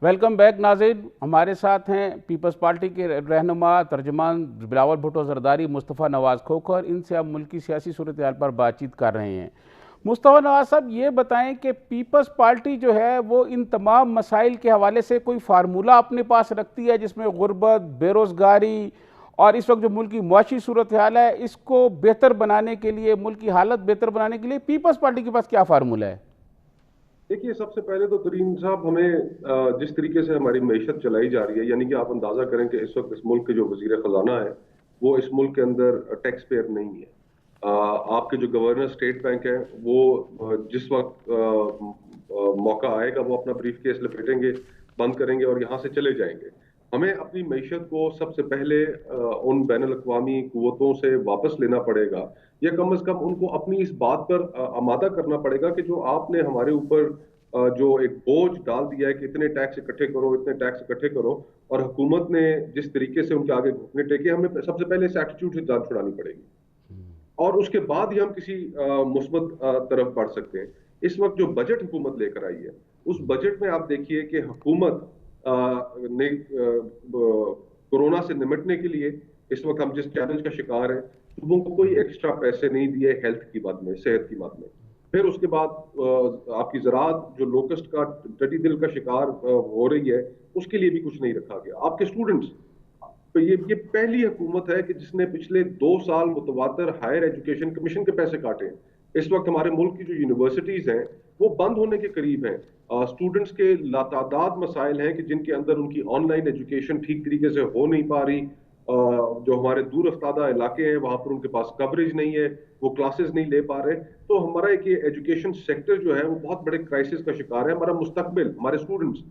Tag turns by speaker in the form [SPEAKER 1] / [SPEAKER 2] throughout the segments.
[SPEAKER 1] Welcome back नाज़रीन। हमारे साथ हैं पीपल्स पार्टी के रहनुमा तर्जमान बिलावल भुट्टो जरदारी, मुस्तफ़ा नवाज़ खोखर। इनसे अब मुल्क की सियासी सूरत हाल पर बातचीत कर रहे हैं। मुस्तफ़ा नवाज़ साहब, ये बताएं कि पीपल्स पार्टी जो है वो इन तमाम मसाइल के हवाले से कोई फार्मूला अपने पास रखती है जिसमें गुर्बत, बेरोज़गारी और इस वक्त जो मुल्क की मुआशी सूरत हाल है इसको बेहतर बनाने के लिए, मुल्क की हालत बेहतर बनाने के लिए पीपल्स पार्टी के पास क्या फार्मूला है?
[SPEAKER 2] देखिए, सबसे पहले तो तरीन साहब, हमें जिस तरीके से हमारी मईशत चलाई जा रही है, यानी कि आप अंदाजा करें कि इस वक्त इस मुल्क के जो वजीर खजाना है वो इस मुल्क के अंदर टैक्स पेयर नहीं है। आपके जो गवर्नर स्टेट बैंक है वो जिस वक्त मौका आएगा वो अपना ब्रीफ केस लपेटेंगे, बंद करेंगे और यहाँ से चले जाएंगे। हमें अपनी मईशत को सबसे पहले उन बैनुल अक़वामी कुव्वतों से वापस लेना पड़ेगा, या कम से कम उनको अपनी इस बात पर आमादा करना पड़ेगा कि जो आपने हमारे ऊपर जो एक बोझ डाल दिया है कि इतने टैक्स इकट्ठे करो, इतने टैक्स इकट्ठे करो, और हुकूमत ने जिस तरीके से उनके आगे घुटने टेके, हमें सबसे पहले इस एटीट्यूड से जान छुड़ानी पड़ेगी और उसके बाद ही हम किसी मुस्बत तरफ बढ़ सकते हैं। इस वक्त जो बजट हुकूमत लेकर आई है, उस बजट में आप देखिए कि हुकूमत ने कोरोना से निपटने के लिए इस वक्त हम जिस चैलेंज का शिकार है, सूबों को कोई एक्स्ट्रा पैसे नहीं दिए हेल्थ की बात में, सेहत की बात में। फिर उसके बाद आपकी ज़राअत जो लोकस्ट का टटी दिल का शिकार हो रही है, उसके लिए भी कुछ नहीं रखा गया। आपके स्टूडेंट्स, तो ये पहली हुकूमत है कि जिसने पिछले 2 साल मुतवातर हायर एजुकेशन कमीशन के पैसे काटे हैं। इस वक्त हमारे मुल्क की जो यूनिवर्सिटीज हैं वो बंद होने के करीब हैं। स्टूडेंट्स के लातादाद मसाइल हैं कि जिनके अंदर उनकी ऑनलाइन एजुकेशन ठीक तरीके से हो नहीं पा रही। जो हमारे दूर अफ्तादा इलाके हैं वहां पर उनके पास कवरेज नहीं है, वो क्लासेस नहीं ले पा रहे। तो हमारा एक ये एजुकेशन सेक्टर जो है वो बहुत बड़े क्राइसिस का शिकार है। हमारा मुस्तकबिल, हमारे स्टूडेंट्स,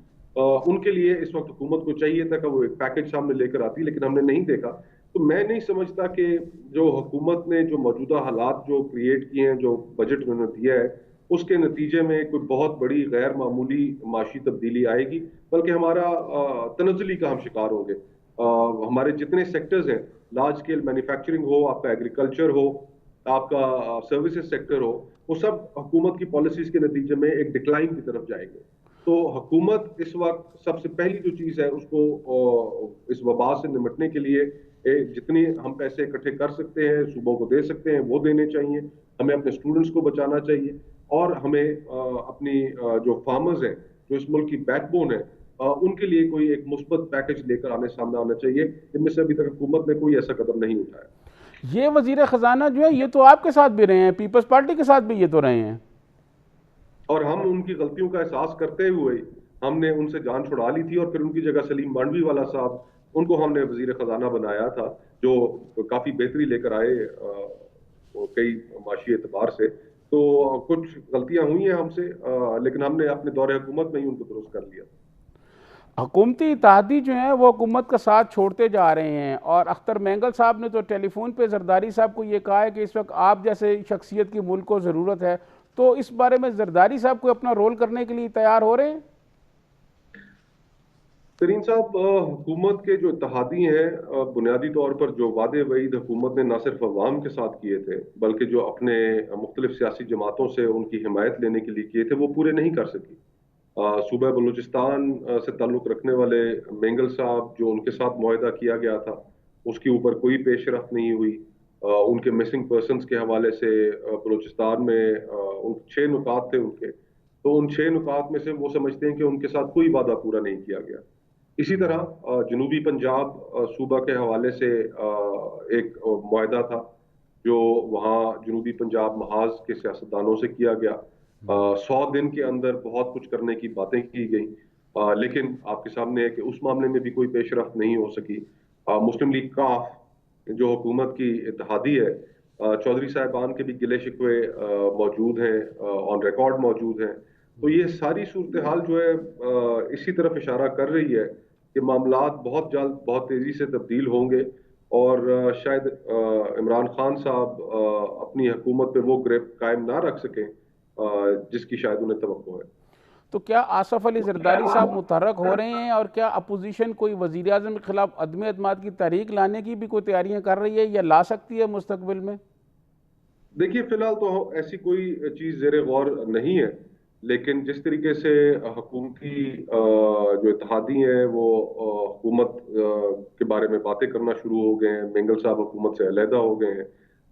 [SPEAKER 2] उनके लिए इस वक्त हुकूमत को चाहिए था कि वो एक पैकेज सामने लेकर आती, लेकिन हमने नहीं देखा। तो मैं नहीं समझता कि जो हुकूमत ने जो मौजूदा हालात जो क्रिएट किए हैं, जो बजट उन्होंने दिया है, उसके नतीजे में कोई बहुत बड़ी गैर मामूली माशी तब्दीली आएगी, बल्कि हमारा तनज़ुली का हम शिकार होंगे। हमारे जितने सेक्टर्स हैं, लार्ज स्केल मैन्युफैक्चरिंग हो, आपका एग्रीकल्चर हो, आपका सर्विसेज सेक्टर हो, वो सब हुकूमत की पॉलिसीज के नतीजे में एक डिक्लाइन की तरफ जाएंगे। तो हुकूमत इस वक्त सबसे पहली जो चीज है उसको इस वबा से निपटने के लिए जितनी हम पैसे इकट्ठे कर सकते हैं, सूबों को दे सकते हैं, वो देने चाहिए। हमें अपने स्टूडेंट्स को बचाना चाहिए और हमें अपनी जो फार्मर्स हैं, जो इस मुल्क की बैकबोन है, उनके लिए कोई एक मुस्बत पैकेज लेकर सामने आना चाहिए, जिनमें से अभी तक हुकूमत ने कोई ऐसा कदम नहीं उठाया।
[SPEAKER 1] ये वजीर खजाना जो है ये तो आपके साथ भी रहे हैं, पीपल्स पार्टी के साथ भी ये तो रहे हैं।
[SPEAKER 2] और हम उनकी गलतियों का एहसास करते हुए हमने उनसे जान छुड़ा ली थी, और फिर उनकी जगह सलीम मांडवी वाला साहब, उनको हमने वजीर खजाना बनाया था, जो काफी बेहतरी लेकर आए कई माशी एतबार से। तो कुछ गलतियां हुई हैं हमसे, लेकिन हमने अपने दौरे हुकूमत में ही उनको दुरुस्त कर लिया।
[SPEAKER 1] हुकूमती इत्तेहादी जो हैं वो हुकूमत का साथ छोड़ते जा रहे हैं, और अख्तर मैंगल साहब ने तो टेलीफोन पे जरदारी साहब को ये कहा है कि इस वक्त आप जैसे शख्सियत की मुल्क को ज़रूरत है। तो इस बारे में जरदारी साहब को अपना रोल करने के लिए तैयार हो रहे हैं?
[SPEAKER 2] तरीन साहब, हुकूमत के जो इत्तेहादी हैं, बुनियादी तौर पर जो वादे वईद हुकूमत ने ना सिर्फ अवाम के साथ किए थे, बल्कि जो अपने मुख्तलिफ सियासी जमातों से उनकी हिमायत लेने के लिए किए थे, वो पूरे नहीं कर सकी। सूबा बलूचिस्तान से ताल्लुक रखने वाले मेंगल साहब, जो उनके साथ मुआहदा किया गया था, उसके ऊपर कोई पेशरफ नहीं हुई। उनके मिसिंग पर्सनस के हवाले से बलूचिस्तान में उन 6 नुकात थे उनके, तो उन 6 नुकात में से वो समझते हैं कि उनके साथ कोई वादा पूरा नहीं किया गया। इसी तरह जनूबी पंजाब सूबा के हवाले से एक मुआहदा था, जो वहाँ जनूबी पंजाब महाज के सियासतदानों से किया गया। 100 दिन के अंदर बहुत कुछ करने की बातें की गई, लेकिन आपके सामने है कि उस मामले में भी कोई पेशरफ नहीं हो सकी। मुस्लिम लीग काफ, जो हुकूमत की इत्तेहादी है, चौधरी साहिबान के भी गिले शिकवे मौजूद हैं, ऑन रिकॉर्ड मौजूद हैं। तो ये सारी सूरत हाल जो है इसी तरफ इशारा कर रही है कि मामलात बहुत जल्द बहुत तेजी से तब्दील होंगे, और शायद इमरान खान साहब अपनी हुकूमत पे वो ग्रिप कायम ना रख सकें जिसकी शायद उन्हें तवक्को है।
[SPEAKER 1] तो क्या आसफ अली जरदारी साहब मुतहरक हो रहे हैं, और क्या अपोजिशन कोई वजीर आजम के खिलाफ अदम एतमाद की तहरीक लाने की भी कोई तैयारियां कर रही है या ला सकती है मुस्तकबिल में?
[SPEAKER 2] देखिए, फिलहाल तो ऐसी कोई चीज जेरे गौर नहीं है, लेकिन जिस तरीके से हुकूमती जो इत्तेहादी हैं वो हुकूमत के बारे में बातें करना शुरू हो गए हैं, मेंगल साहब हुकूमत से अलहदा हो गए हैं,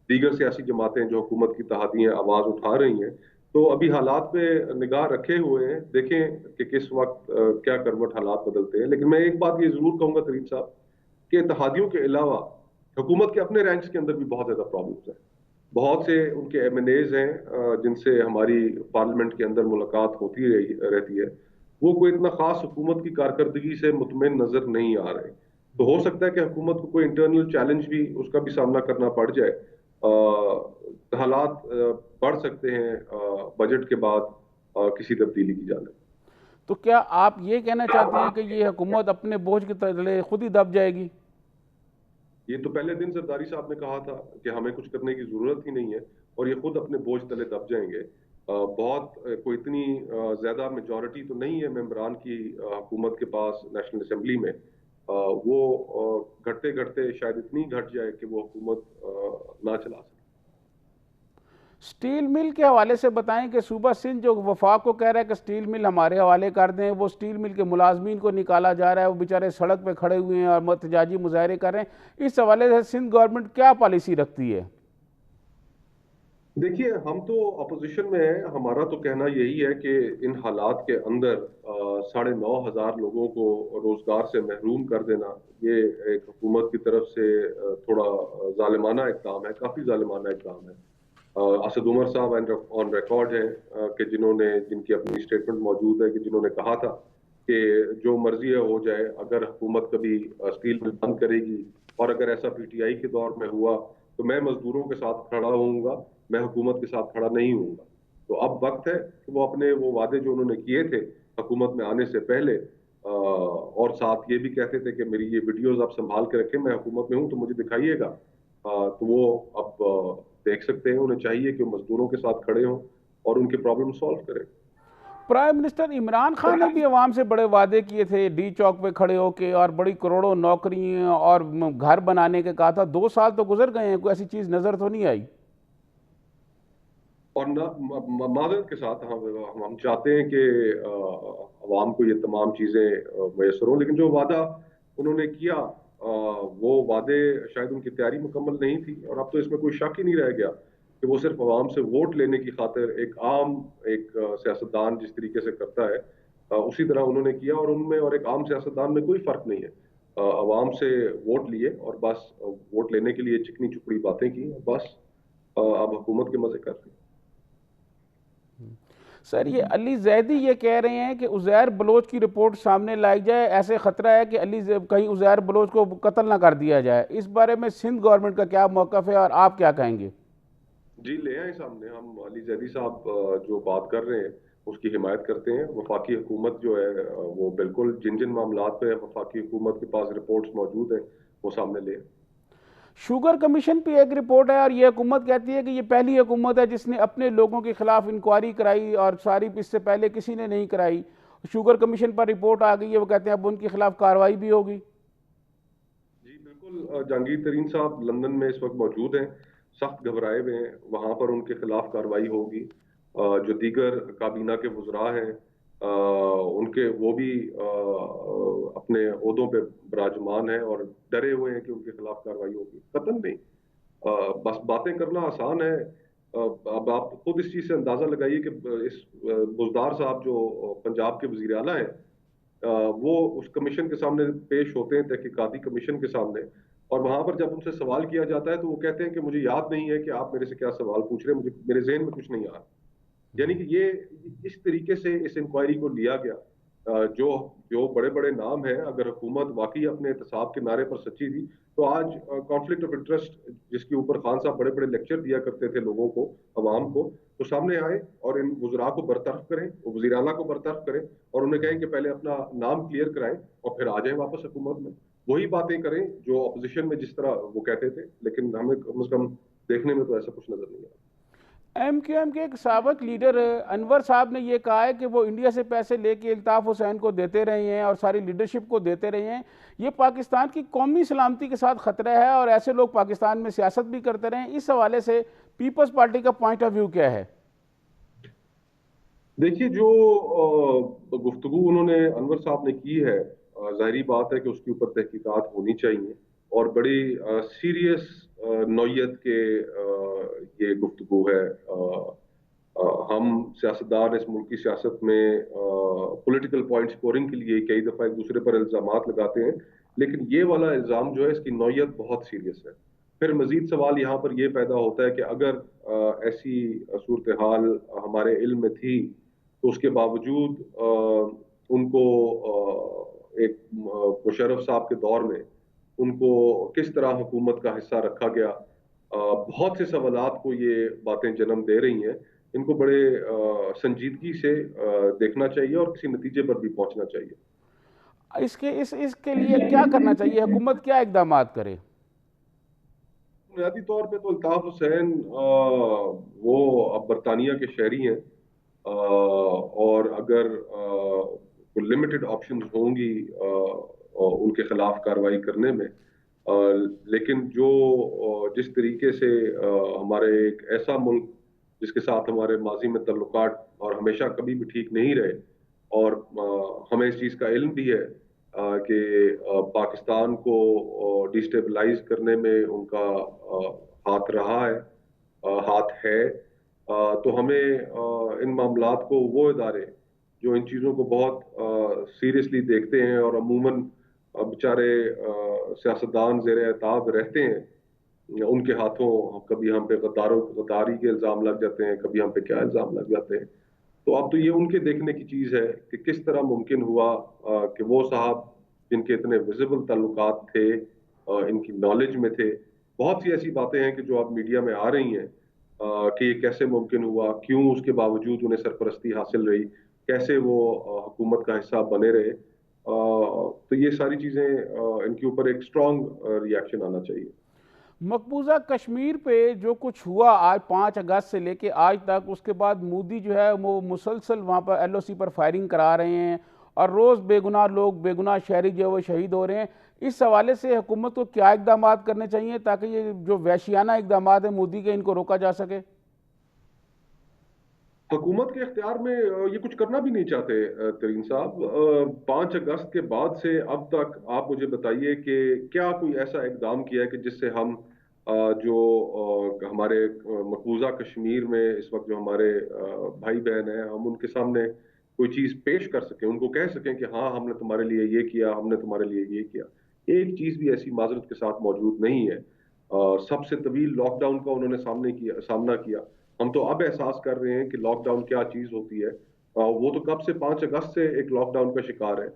[SPEAKER 2] दीगर सियासी जमातें जो हुकूमत की इत्तेहादी हैं आवाज उठा रही हैं, तो अभी हालात पे निगाह रखे हुए हैं, देखें कि किस वक्त क्या करवट हालात बदलते हैं। लेकिन मैं एक बात ये जरूर कहूंगा तरीन साहब कि इत्तेहादियों के अलावा हुकूमत के अपने रैंक्स के अंदर भी बहुत ज्यादा प्रॉब्लम्स हैं। बहुत से उनके एमएनएज हैं जिनसे हमारी पार्लियामेंट के अंदर मुलाकात होती रहती है, वो कोई इतना खास हुकूमत की कारकर्दगी से मुतमिन नजर नहीं आ रहे। तो हो सकता है कि हुकूमत को कोई इंटरनल चैलेंज भी उसका भी सामना करना पड़ जाए। हालात बढ़ सकते हैं बजट के बाद किसी तब्दीली की जाने।
[SPEAKER 1] तो क्या आप ये कहना चाहते हैं कि ये हुकूमत अपने बोझ के तले खुद ही दब जाएगी?
[SPEAKER 2] ये तो पहले दिन जरदारी साहब ने कहा था कि हमें कुछ करने की जरूरत ही नहीं है और ये खुद अपने बोझ तले दब जाएंगे। कोई इतनी ज्यादा मेजॉरिटी तो नहीं है मेंबरान की हुकूमत के पास नेशनल असेंबली में। वो घटते घटते शायद इतनी घट जाए कि वो हुकूमत ना चला सके।
[SPEAKER 1] स्टील मिल के हवाले से बताएं कि सूबा सिंध जो वफाक को कह रहा है कि स्टील मिल हमारे हवाले कर दें, वो स्टील मिल के मुलाजमीन को निकाला जा रहा है, वो बेचारे सड़क पे खड़े हुए हैं और एहतजाजी मुजाहरे कर रहे हैं। इस हवाले से सिंध गवर्नमेंट क्या पॉलिसी रखती है?
[SPEAKER 2] देखिए, हम तो अपोजिशन में हैं। हमारा तो कहना यही है कि इन हालात के अंदर 9,500 लोगों को रोजगार से महरूम कर देना, ये एक हुकूमत की तरफ से थोड़ा जालिमाना इक़दाम है, काफी जालिमाना इक़दाम है। असद उमर साहब ऑन रिकॉर्ड हैं कि जिनकी अपनी स्टेटमेंट मौजूद है कि जिन्होंने कहा था कि जो मर्जी है हो जाए, अगर हुकूमत कभी स्टील मिल बंद करेगी और अगर ऐसा पीटीआई के दौर में हुआ तो मैं मजदूरों के साथ खड़ा होऊंगा, मैं हुकूमत के साथ खड़ा नहीं होऊंगा। तो अब वक्त है कि वो अपने वो वादे जो उन्होंने किए थे हुकूमत में आने से पहले, और साथ ये भी कहते थे कि मेरी ये वीडियोस आप संभाल के रखें, मैं हुकूमत में हूं तो मुझे दिखाइएगा। तो वो अब देख सकते हैं, उन्हें चाहिए कि वो मजदूरों के साथ खड़े हों और उनके प्रॉब्लम सॉल्व करें।
[SPEAKER 1] प्राइम मिनिस्टर इमरान खान ने भी अवाम से बड़े वादे किए थे, डी चौक पे खड़े होके, और बड़ी करोड़ों नौकरी और घर बनाने के कहा था। 2 साल तो गुजर गए हैं, कोई ऐसी चीज नजर तो नहीं आई।
[SPEAKER 2] और मादरत के साथ हम चाहते हैं कि अवाम को ये तमाम चीज़ें मैसर हों, लेकिन जो वादा उन्होंने किया वो वादे शायद उनकी तैयारी मुकम्मल नहीं थी। और अब तो इसमें कोई शक ही नहीं रह गया कि वो सिर्फ अवाम से वोट लेने की खातिर एक सियासतदान जिस तरीके से करता है उसी तरह उन्होंने किया। और उनमें और एक आम सियासतदान में कोई फर्क नहीं है। अवाम से वोट लिए और बस वोट लेने के लिए चिकनी चुपड़ी बातें की, बस अब हुकूमत के मजे कर रहे हैं।
[SPEAKER 1] सर, ये अली जैदी ये कह रहे हैं कि उज़ैर बलोच की रिपोर्ट सामने लाई जाए, ऐसे खतरा है कि कहीं उज़ैर बलोच को कत्ल ना कर दिया जाए। इस बारे में सिंध गवर्नमेंट का क्या मौक़िफ़ है और आप क्या कहेंगे?
[SPEAKER 2] जी, ले आए सामने। हम अली जैदी साहब जो बात कर रहे हैं उसकी हिमायत करते हैं। वफाकी हुकूमत जो है वो बिल्कुल जिन जिन मामलात पे वफाकी हुकूमत के पास रिपोर्ट्स मौजूद हैं वो सामने ले आए।
[SPEAKER 1] शुगर कमीशन पे एक रिपोर्ट है और ये हुकूमत कहती है कि ये पहली हुकूमत है जिसने अपने लोगों के खिलाफ इंक्वायरी कराई, और सारी इससे पहले किसी ने नहीं कराई। शुगर कमीशन पर रिपोर्ट आ गई है, वो कहते हैं अब उनके खिलाफ कार्रवाई भी होगी।
[SPEAKER 2] जी बिल्कुल, जहांगीर तरीन साहब लंदन में इस वक्त मौजूद हैं, सख्त घबराए हुए हैं। वहां पर उनके खिलाफ कार्रवाई होगी। जो दीगर काबीना के वुज़रा हैं उनके वो भी अपने ओहदों पे विराजमान हैं और डरे हुए हैं कि उनके खिलाफ कार्रवाई होगी। कतई नहीं। बस बातें करना आसान है। अब आप खुद इस चीज से अंदाजा लगाइए कि इस बुज़दार साहब जो पंजाब के वजीर आला हैं, वो उस कमीशन के सामने पेश होते हैं, तहकीकाती कमीशन के सामने, और वहां पर जब उनसे सवाल किया जाता है तो वो कहते हैं कि मुझे याद नहीं है कि आप मेरे से क्या सवाल पूछ रहे हैं, मुझे मेरे जहन में कुछ नहीं आ रहा। यानी कि ये इस तरीके से इस इंक्वायरी को लिया गया। जो जो बड़े बड़े नाम हैं, अगर हुकूमत वाकई अपने एहतसाब के नारे पर सच्ची थी तो आज कॉन्फ्लिक्ट ऑफ इंटरेस्ट जिसके ऊपर खान साहब बड़े बड़े लेक्चर दिया करते थे लोगों को, अवाम को, तो सामने आए और इन वज़रा को बरतरफ करें, वज़ीर आला को बरतरफ करें और उन्हें कहें कि पहले अपना नाम क्लियर कराएं और फिर आ जाएं वापस हुकूमत में। वही बातें करें जो अपोजिशन में जिस तरह वो कहते थे, लेकिन हमें कम से कम देखने में तो ऐसा कुछ नजर नहीं आता।
[SPEAKER 1] MQM के एक साबिक लीडर अनवर साहब ने यह कहा है कि वो इंडिया से पैसे लेके इल्ताफ़ हुसैन को देते रहे हैं और सारी लीडरशिप को देते रहे हैं। ये पाकिस्तान की कौमी सलामती के साथ ख़तरा है और ऐसे लोग पाकिस्तान में सियासत भी करते रहे हैं। इस हवाले से पीपल्स पार्टी का पॉइंट ऑफ व्यू क्या है?
[SPEAKER 2] देखिए, जो गुफ्तगू उन्होंने अनवर साहब ने की है, जाहिर बात है कि उसके ऊपर तहकीकात होनी चाहिए और बड़ी सीरियस नौयत के ये गुफ्तगू है। हम सियासतदान इस मुल्क की सियासत में पॉलिटिकल पॉइंट स्कोरिंग के लिए कई दफा एक दूसरे पर इल्जामात लगाते हैं, लेकिन ये वाला इल्जाम जो है इसकी नौयत बहुत सीरियस है। फिर मजीद सवाल यहाँ पर यह पैदा होता है कि अगर ऐसी सूरत हाल हमारे इल्म में थी तो उसके बावजूद उनको एक मुशर्रफ साहब के दौर में उनको किस तरह हुकूमत का हिस्सा रखा गया। बहुत से सवालात को ये बातें जन्म दे रही हैं। इनको बड़े संजीदगी से देखना चाहिए और किसी नतीजे पर भी पहुंचना चाहिए।
[SPEAKER 1] इसके लिए क्या करना चाहिए, हुकूमत क्या इकदाम करे?
[SPEAKER 2] बुनियादी तौर पे तो अल्ताफ हुसैन वो अब बरतानिया के शहरी हैं, और अगर लिमिटेड ऑप्शंस होंगी उनके खिलाफ कार्रवाई करने में, लेकिन जो जिस तरीके से हमारे एक ऐसा मुल्क जिसके साथ हमारे माजी में तल्लुकात और हमेशा कभी भी ठीक नहीं रहे, और हमें इस चीज़ का इल्म भी है कि पाकिस्तान को डिस्टेबलाइज करने में उनका हाथ रहा है, हाथ है। तो हमें इन मामलात को वो इदारे जो इन चीज़ों को बहुत सीरियसली देखते हैं और अमूमन बेचारे सियासतदान ज़ेर एताब रहते हैं, उनके हाथों कभी हम पे गद्दारी के इल्ज़ाम लग जाते हैं, कभी हम पे क्या इल्ज़ाम लग जाते हैं। तो अब तो ये उनके देखने की चीज़ है कि किस तरह मुमकिन हुआ कि वो साहब जिनके इतने विजिबल ताल्लुकात थे, इनकी नॉलेज में थे। बहुत सी ऐसी बातें हैं कि जो अब मीडिया में आ रही हैं कि ये कैसे मुमकिन हुआ, क्यों उसके बावजूद उन्हें सरपरस्ती हासिल रही, कैसे वो हुकूमत का हिस्सा बने रहे। तो ये सारी चीज़ें इनके ऊपर एक स्ट्रॉन्ग रिएक्शन आना चाहिए।
[SPEAKER 1] मकबूजा कश्मीर पे जो कुछ हुआ आज 5 अगस्त से लेके आज तक, उसके बाद मोदी जो है वो मुसलसल वहाँ पर LOC पर फायरिंग करा रहे हैं और रोज़ बेगुनाह लोग, बेगुनाह शहरी जो है वो शहीद हो रहे हैं। इस हवाले से हुकूमत को क्या इकदाम करने चाहिए ताकि ये जो वहशियाना इकदाम है मोदी के, इनको रोका जा सके?
[SPEAKER 2] हुकूमत के इख्तियार में ये कुछ करना भी नहीं चाहते तरीन साहब। 5 अगस्त के बाद से अब तक आप मुझे बताइए कि क्या कोई ऐसा इकदाम किया है कि जिससे हम जो हमारे मकबूजा कश्मीर में इस वक्त जो हमारे भाई बहन हैं, हम उनके सामने कोई चीज़ पेश कर सकें, उनको कह सकें कि हाँ हमने तुम्हारे लिए ये किया, हमने तुम्हारे लिए ये किया। एक चीज़ भी ऐसी माजरत के साथ मौजूद नहीं है। सबसे तवील लॉकडाउन का उन्होंने सामना किया। हम तो अब एहसास कर रहे हैं कि लॉकडाउन क्या चीज होती है। वो तो कब से 5 अगस्त से एक लॉकडाउन का शिकार है,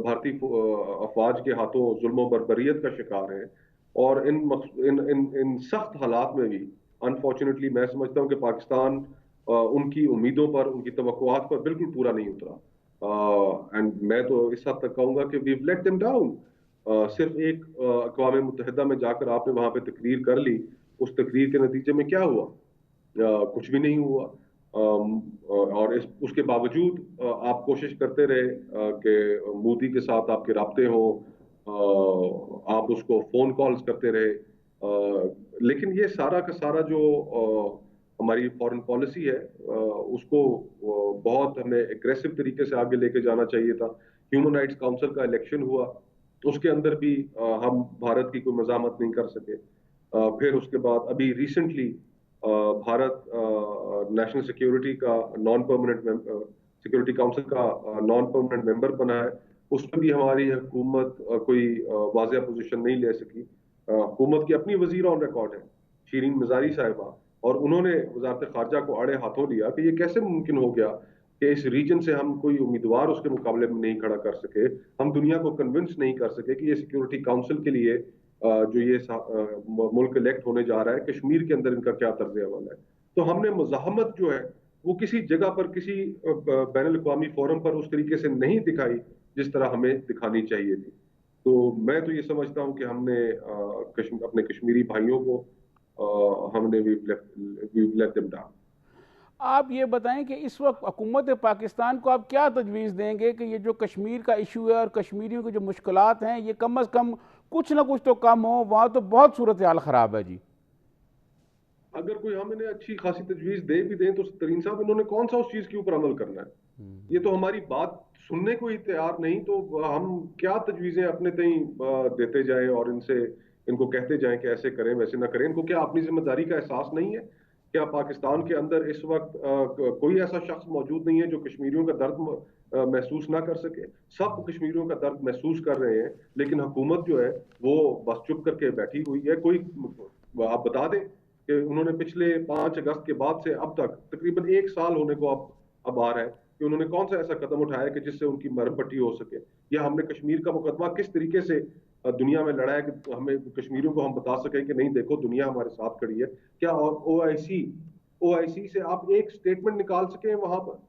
[SPEAKER 2] भारतीय अफवाज के हाथों जुल्म बर्बरियत का शिकार है। और इन इन इन, इन सख्त हालात में भी अनफॉर्चुनेटली मैं समझता हूं कि पाकिस्तान उनकी उम्मीदों पर, उनकी तवक्कुआत पर बिल्कुल पूरा नहीं उतरा। एंड मैं तो इस हद तक कहूंगा कि वी लेट देम डाउन। सिर्फ एक अक़वाम मुत्तहिदा में जाकर आपने वहां पे तकरीर कर ली, उस तकरीर के नतीजे में क्या हुआ? कुछ भी नहीं हुआ। और उसके बावजूद आप कोशिश करते रहे कि मोदी के साथ आपके राब्ते हो, आप उसको फोन कॉल्स करते रहे। लेकिन ये सारा का सारा जो हमारी फॉरेन पॉलिसी है, उसको बहुत हमें एग्रेसिव तरीके से आगे लेके जाना चाहिए था। ह्यूमन राइट्स काउंसिल का इलेक्शन हुआ, उसके अंदर भी हम भारत की कोई मजामत नहीं कर सके। फिर उसके बाद अभी रिसेंटली भारत नेशनल सिक्योरिटी का नॉन परमानेंट सिक्योरिटी काउंसिल का नॉन परमानेंट मेंबर बना है। उसमें भी हमारी हुकूमत कोई वाज़ेह पोजीशन नहीं ले सकी। हुकूमत की अपनी वजीर ऑन रिकॉर्ड है शीरीन मजारी साहिबा, और उन्होंने वजारत खारजा को आड़े हाथों लिया कि ये कैसे मुमकिन हो गया कि इस रीजन से हम कोई उम्मीदवार उसके मुकाबले में नहीं खड़ा कर सके, हम दुनिया को कन्विंस नहीं कर सके कि ये सिक्योरिटी काउंसिल के लिए जो ये मुल्क इलेक्ट होने जा रहा है, कश्मीर के अंदर इनका क्या तर्ज अमल है। तो हमने मुजाहमत जो है वो किसी जगह पर, किसी बैनुल अक़वामी फोरम पर उस तरीके से नहीं दिखाई जिस तरह हमें दिखानी चाहिए थी। तो मैं तो ये समझता हूँ कि हमने अपने कश्मीरी भाइयों को हमने वी लेट देम डाउन।
[SPEAKER 1] आप ये बताएं कि इस वक्त हुकूमत पाकिस्तान को आप क्या तजवीज़ देंगे कि ये जो कश्मीर का इशू है और कश्मीरियों की जो मुश्किलात हैं, ये कम अज़ कम कुछ ना कुछ तो कम हो? वहाँ तो बहुत सूरत हाल ख़राब है जी।
[SPEAKER 2] अगर कोई हम इन्हें अच्छी खासी तजवीज दे भी दें तो तरीन साहब इन्होंने कौन सा उस चीज के ऊपर अमल करना है? ये तो हमारी बात सुनने को ही तैयार नहीं, तो हम क्या तजवीजें अपने तई देते जाएं और इनसे इनको कहते जाएं कि ऐसे करें वैसे ना करें? इनको क्या अपनी जिम्मेदारी का एहसास नहीं है? क्या पाकिस्तान के अंदर इस वक्त कोई ऐसा शख्स मौजूद नहीं है जो कश्मीरियों का दर्द महसूस ना कर सके? सब कश्मीरियों का दर्द महसूस कर रहे हैं, लेकिन हुकूमत जो है वो बस चुप करके बैठी हुई है। कोई आप बता दें कि उन्होंने पिछले 5 अगस्त के बाद से अब तक तकरीबन 1 साल होने को अब आ रहा है कि उन्होंने कौन सा ऐसा कदम उठाया कि जिससे उनकी मरहम पट्टी हो सके, या हमने कश्मीर का मुकदमा किस तरीके से दुनिया में लड़ा है कि हमें कश्मीरियों को हम बता सके कि नहीं देखो दुनिया हमारे साथ खड़ी है? क्या ओआईसी से आप एक स्टेटमेंट निकाल सके वहां पर?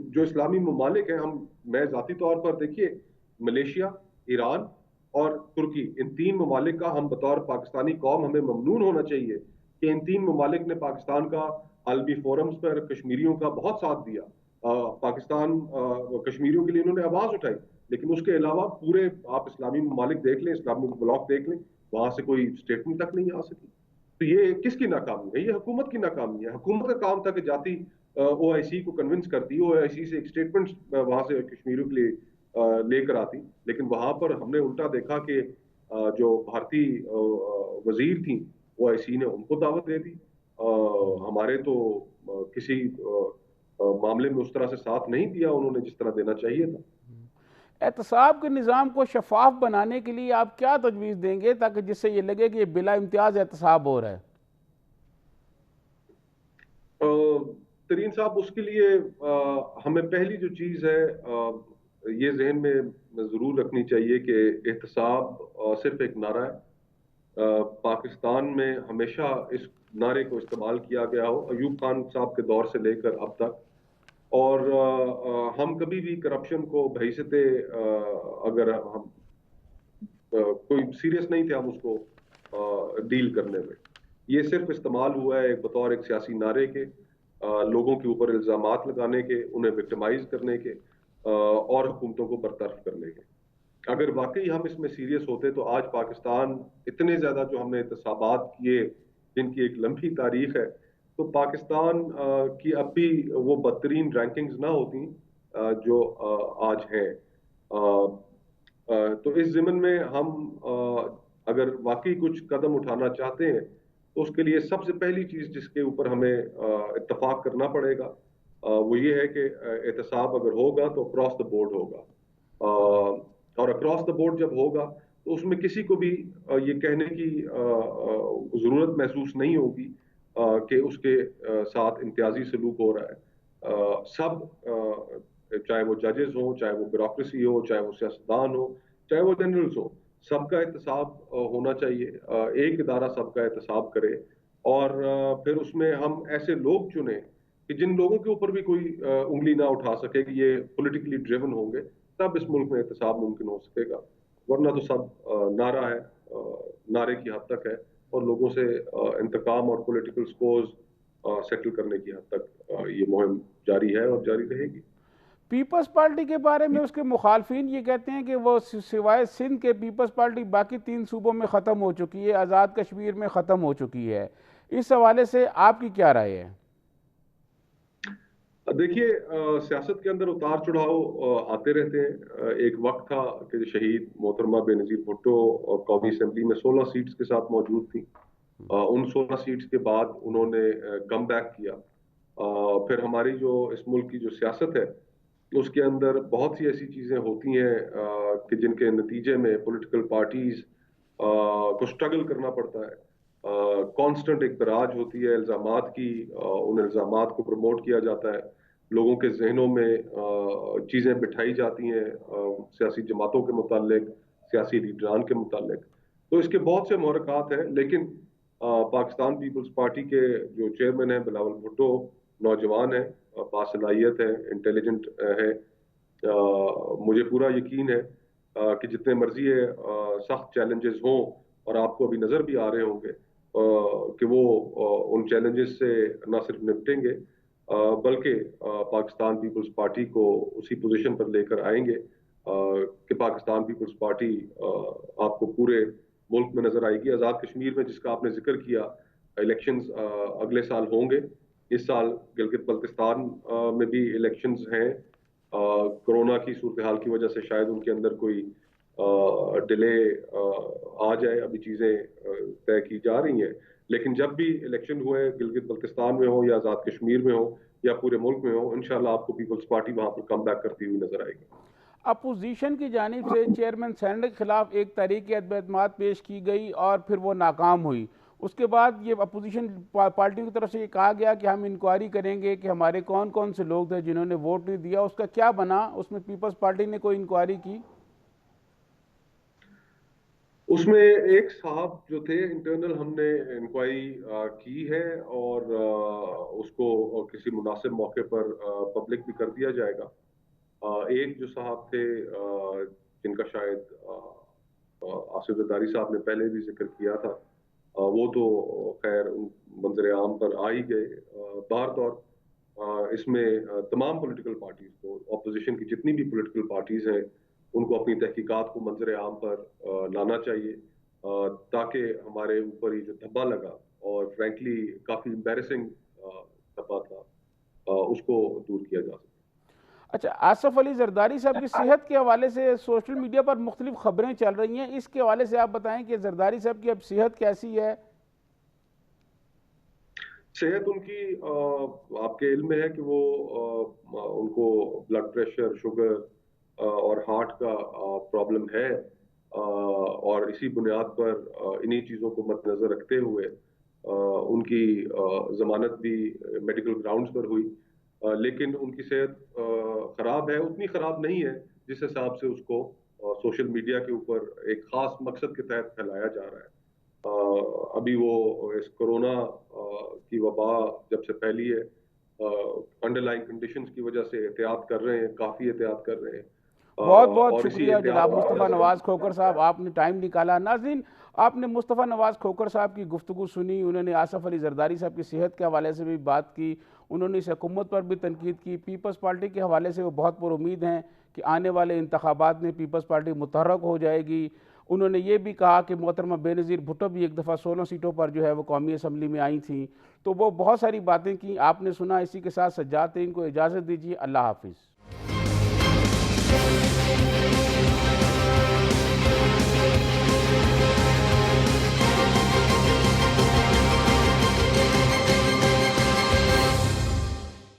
[SPEAKER 2] जो इस्लामी ममालिक हैं, हम मैं जाती तौर पर देखिए, मलेशिया, ईरान और तुर्की, इन 3 ममालिक का हम बतौर पाकिस्तानी कौम हमें ममनून होना चाहिए कि इन 3 ममालिक ने पाकिस्तान का आलमी फोरम्स पर कश्मीरियों का बहुत साथ दिया। पाकिस्तान कश्मीरियों के लिए इन्होंने आवाज उठाई, लेकिन उसके अलावा पूरे आप इस्लामी ममालिक देख लें, इस्लामिक ब्लॉक देख लें, वहां से कोई स्टेटमेंट तक नहीं आ सकी। तो ये किसकी नाकामी है? ये हुकूमत की नाकामी है। हुकूमत का काम था कि जाती ओआईसी को कन्विंस करती, ओआईसी से एक स्टेटमेंट वहां से कश्मीरियों के लिए लेकर आती, लेकिन वहां पर हमने उल्टा देखा कि जो भारतीय वजीर थी ओआईसी ने उनको दावत दे दी। हमारे तो किसी मामले में उस तरह से साथ नहीं दिया उन्होंने जिस तरह देना चाहिए था।
[SPEAKER 1] एहतसाब के निज़ाम को शफाफ बनाने के लिए आप क्या तजवीज़ देंगे ताकि जिससे ये लगे कि ये बिला इम्तियाज़ एहतसाब हो रहा है?
[SPEAKER 2] तरीन साहब, उसके लिए हमें पहली जो चीज़ है ये जहन में ज़रूर रखनी चाहिए कि एहतसाब सिर्फ एक नारा है। पाकिस्तान में हमेशा इस नारे को इस्तेमाल किया गया हो, अयूब खान साहब के दौर से लेकर अब तक। और हम कभी भी करप्शन को बहैसियत अगर हम कोई सीरियस नहीं थे हम उसको डील करने में। ये सिर्फ इस्तेमाल हुआ है बतौर एक सियासी नारे के, लोगों के ऊपर इल्जामात लगाने के, उन्हें विक्टिमाइज करने के, और हुकूमतों को बरतरफ करने के। अगर वाकई हम इसमें सीरियस होते तो आज पाकिस्तान इतने ज्यादा जो हमने एहतसाबात किए जिनकी एक लंबी तारीख है, तो पाकिस्तान की अब भी वो बदतरीन रैंकिंग्स ना होती जो आज हैं। तो इस जिमन में हम अगर वाकई कुछ कदम उठाना चाहते हैं तो उसके लिए सबसे पहली चीज जिसके ऊपर हमें इत्तेफाक करना पड़ेगा वो ये है कि एहतसाब अगर होगा तो अक्रॉस द बोर्ड होगा। और अक्रॉस द बोर्ड जब होगा तो उसमें किसी को भी ये कहने की जरूरत महसूस नहीं होगी कि उसके साथ इम्तियाजी सलूक हो रहा है। सब चाहे वो जजेस हो, चाहे वो ब्यूरोक्रेसी हो, चाहे वो सियासतदान हो, चाहे वो जनरल्स हो, सबका एहतसाब होना चाहिए। एक इदारा सबका एहतसाब करे और फिर उसमें हम ऐसे लोग चुने कि जिन लोगों के ऊपर भी कोई उंगली ना उठा सके कि ये पॉलिटिकली ड्रिवन होंगे, तब इस मुल्क में एहतसाब मुमकिन हो सकेगा। वरना तो सब नारा है, नारे की हद तक है, और लोगों से इंतकाम और पॉलिटिकल स्कोर्स सेटल करने की हद तक ये मुहिम जारी है और जारी रहेगी।
[SPEAKER 1] पीपल्स पार्टी के बारे में उसके मुखालफिन ये कहते हैं कि वो सिवाय सिंध के पीपल्स पार्टी बाकी 3 सूबों में ख़त्म हो चुकी है, आज़ाद कश्मीर में ख़त्म हो चुकी है। इस हवाले से आपकी क्या राय है?
[SPEAKER 2] देखिए, सियासत के अंदर उतार चढ़ाव आते रहते हैं। एक वक्त था कि शहीद मोहतरमा बेनज़ीर भुट्टो और कौमी असम्बली में 16 सीट्स के साथ मौजूद थी। उन 16 सीट्स के बाद उन्होंने कम बैक किया। फिर हमारी जो इस मुल्क की जो सियासत है उसके अंदर बहुत सी ऐसी चीजें होती हैं कि जिनके नतीजे में पॉलिटिकल पार्टीज को स्ट्रगल करना पड़ता है। कांस्टेंट एक तराज होती है इल्जामात की, उन इल्जामात को प्रमोट किया जाता है, लोगों के जहनों में चीजें बिठाई जाती हैं सियासी जमातों के मुतालिक, सियासी लीडरान के मुतालिक। तो इसके बहुत से महरक़ात हैं, लेकिन पाकिस्तान पीपल्स पार्टी के जो चेयरमैन हैं बिलावल भुट्टो नौजवान है, बासलाहियत है, इंटेलिजेंट है। मुझे पूरा यकीन है कि जितने मर्जी है सख्त चैलेंजेस हों, और आपको अभी नजर भी आ रहे होंगे कि वो उन चैलेंजेस से न सिर्फ निपटेंगे बल्कि पाकिस्तान पीपल्स पार्टी को उसी पोजीशन पर लेकर आएंगे कि पाकिस्तान पीपल्स पार्टी आपको पूरे मुल्क में नजर आएगी। आज़ाद कश्मीर में जिसका आपने जिक्र किया, इलेक्शंस अगले साल होंगे। इस साल गिलगित बल्तिस्तान में भी इलेक्शंस हैं। कोरोना की सूरत हाल की वजह से शायद उनके अंदर कोई डिले आ जाए, अभी चीज़ें तय की जा रही हैं। लेकिन जब भी इलेक्शन हुए, गिलगित बल्तिस्तान में हो या आज़ाद कश्मीर में हो या पूरे मुल्क में हो, इंशाल्लाह आपको पीपल्स पार्टी वहां पर कम बैक करती हुई नजर आएगी।
[SPEAKER 1] अपोजिशन की जानिब से चेयरमैन सैनड के खिलाफ एक तहरीक एतमाद पेश की गई और फिर वो नाकाम हुई। उसके बाद ये अपोजिशन पार्टियों की तरफ से ये कहा गया कि हम इंक्वायरी करेंगे कि हमारे कौन कौन से लोग थे जिन्होंने वोट नहीं दिया। उसका क्या बना? उसमें पीपल्स पार्टी ने कोई इंक्वायरी की?
[SPEAKER 2] उसमें एक साहब जो थे इंटरनल, हमने इंक्वायरी की है और उसको किसी मुनासिब मौके पर पब्लिक भी कर दिया जाएगा। एक जो साहब थे जिनका शायद आसिफ जरदारी साहब ने पहले भी जिक्र किया था, वो तो खैर मंजर आम पर आ ही गए। बहरतौर इसमें तमाम पॉलिटिकल पार्टीज को, ऑपोजिशन की जितनी भी पॉलिटिकल पार्टीज हैं, उनको अपनी तहकीकात को मंजर आम पर लाना चाहिए, ताकि हमारे ऊपर ये जो धब्बा लगा और फ्रैंकली काफी एम्बैरेसिंग धब्बा था, उसको दूर किया जा सके।
[SPEAKER 1] अच्छा, आसफ अली जरदारी साहब की सेहत के हवाले से सोशल मीडिया पर मुख्तलिफ खबरें चल रही हैं, इसके हवाले से आप बताएं कि जरदारी साहब की अब सेहत कैसी है?
[SPEAKER 2] सेहत उनकी आपके इल्म में है कि वो उनको ब्लड प्रेशर, शुगर और हार्ट का प्रॉब्लम है, और इसी बुनियाद पर इन्हीं चीज़ों को मद्देनजर रखते हुए उनकी जमानत भी मेडिकल ग्राउंड्स पर हुई। लेकिन उनकी सेहत खराब है, उतनी खराब नहीं है जिस हिसाब से उसको सोशल मीडिया के ऊपर एक खास मकसद के तहत फैलाया जा रहा है। अभी वो इस कोरोना की वबा जब से फैली है, अंडरलाइंग कंडीशंस की वजह से एहतियात कर रहे हैं, काफ़ी एहतियात कर रहे हैं।
[SPEAKER 1] बहुत बहुत
[SPEAKER 2] और इसी
[SPEAKER 1] शुक्रिया
[SPEAKER 2] एहतियात
[SPEAKER 1] जनाब
[SPEAKER 2] की
[SPEAKER 1] मुस्तफ़ा
[SPEAKER 2] वजह से
[SPEAKER 1] नवाज़ खोखर साहब, आपने टाइम निकाला। नाज़रीन, आपने मुस्तफ़ा नवाज़ खोखर साहब की गुफ्तगू सुनी। उन्होंने आसफ अली जरदारी साहब की सेहत के हवाले से भी बात की, उन्होंने इस हुकूमत पर भी तनकीद की। पीपल्स पार्टी के हवाले से वो बहुत पुरुमीद हैं कि आने वाले इंतखाबात में पीपल्स पार्टी मुतहर्रक हो जाएगी। उन्होंने ये भी कहा कि मोहतरमा बेनज़ीर भुट्टो भी एक दफ़ा 16 सीटों पर जो है वो कौमी असम्बली में आई थी। तो वो बहुत सारी बातें की, आपने सुना। इसी के साथ सज्जाद तरीन को इजाज़त दीजिए। अल्लाह हाफिज़।